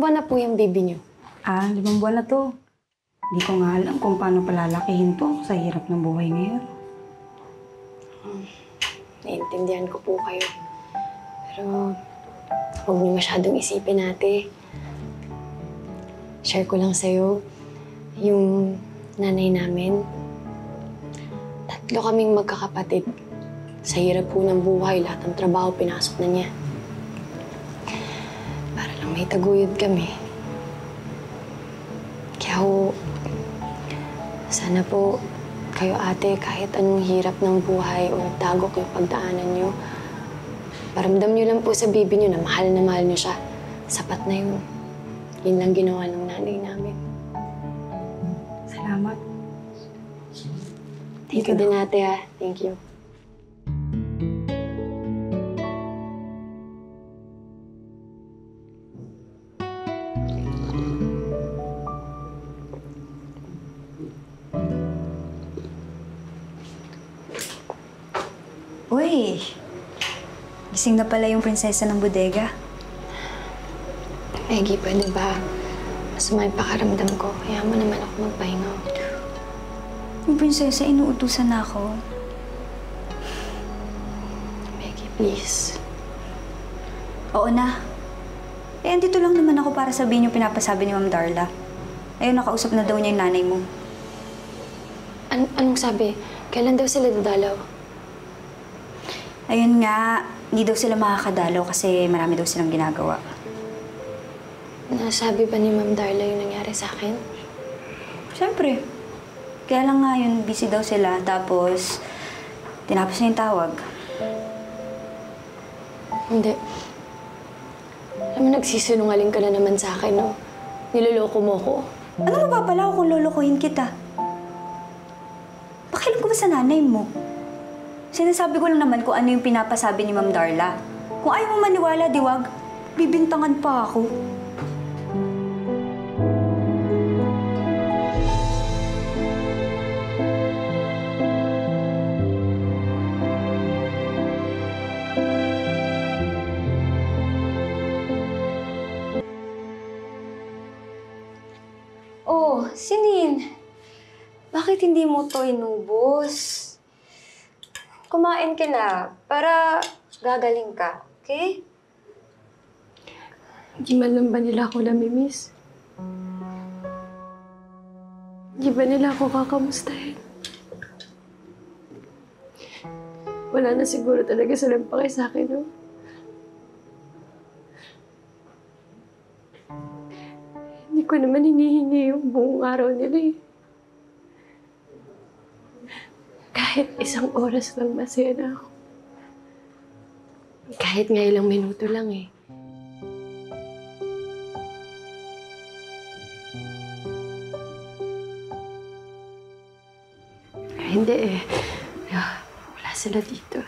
buwan na po yung baby niyo? 5 buwan na to. Hindi ko nga alam kung paano palalakihin to sa hirap ng buhay ngayon. Naiintindihan ko po kayo. Pero huwag niyo masyadong isipin ate. Share ko lang sa'yo, yung nanay namin. 3 kaming magkakapatid. Sa hirap po ng buhay, lahat ng trabaho pinasok na niya. Para lang may taguyod kami. Kaya sana po kayo ate, kahit anong hirap ng buhay o dagok yung pagdaanan niyo, paramdam niyo lang po sa baby niyo na mahal niyo siya. Sapat na yun. Yun lang ginawa ng nanay namin. Salamat. Thank you din ate ha. Thank you. Uy! Gising na pala yung prinsesa ng bodega. Maggie, pwede ba? Masama yung pakaramdam ko. Kaya mo naman ako magpahinga. Yung prinsesa, inuutusan na ako. Maggie, please. Oo na. Eh, andito lang naman ako para sabihin yung pinapasabi ni Ma'am Darla. Ayun, nakausap na daw niya yung nanay mo. Anong sabi? Kailan daw sila dadalaw? Ayun nga, hindi daw sila makakadalaw kasi marami daw silang ginagawa. Nasabi ba ni Ma'am Darla yung nangyari sa akin? Siyempre. Kaya lang nga yun, busy daw sila. Tapos, tinapos na yung tawag. Hindi. Alam mo, nagsisinungaling ka na naman sa akin, no? Niloloko mo ko. Ano mapapala ako kung lolokohin kita? Pakialam ko ba sa nanay mo? Sinasabi ko lang naman kung ano yung pinapasabi ni Ma'am Darla. Kung ayaw mo maniwala, diwag, bibintangan pa ako. Oh, Celine, bakit hindi mo to inubos? Kumain ka na para gagaling ka, okay? Hindi man lang ba nila ako namimiss? Hindi ba nila ako kakamustahin? Wala na siguro talaga silang pake sa akin, no? Hindi ko naman hinihingi yung buong araw nila eh. Kahit 1 oras lang masaya na ako. Kahit nga ilang minuto lang eh. Hindi eh. Wala sila dito.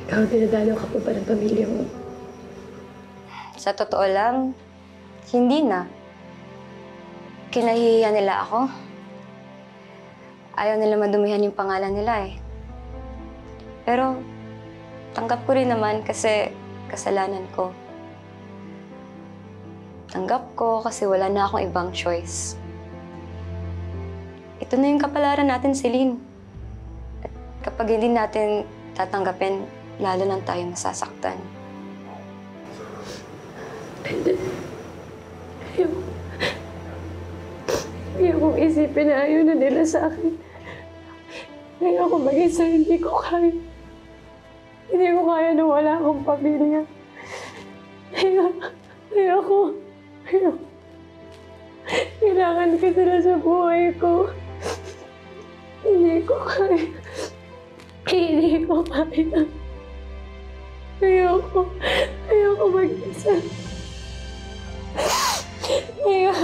Ikaw, dinadalaw ka pa ba ng pamilya mo? Sa totoo lang, hindi na. Kinahihiya nila ako. Ayaw nila madumihan yung pangalan nila eh. Pero, tanggap ko rin naman kasi kasalanan ko. Tanggap ko kasi wala na akong ibang choice. Ito na yung kapalaran natin, Celine. At kapag hindi natin tatanggapin, lalo lang tayo masasaktan. Pwede. Ayaw kong isipin na ayaw na nila sa akin. Ayaw ko maging sa hindi ko kaya. Hindi ko kaya na wala akong pamilya. Ayaw ko. Kailangan ka sila sa buhay ko. Hindi ko kaya. Hindi ko kaya. Ayaw ko mag-isa. Ayaw.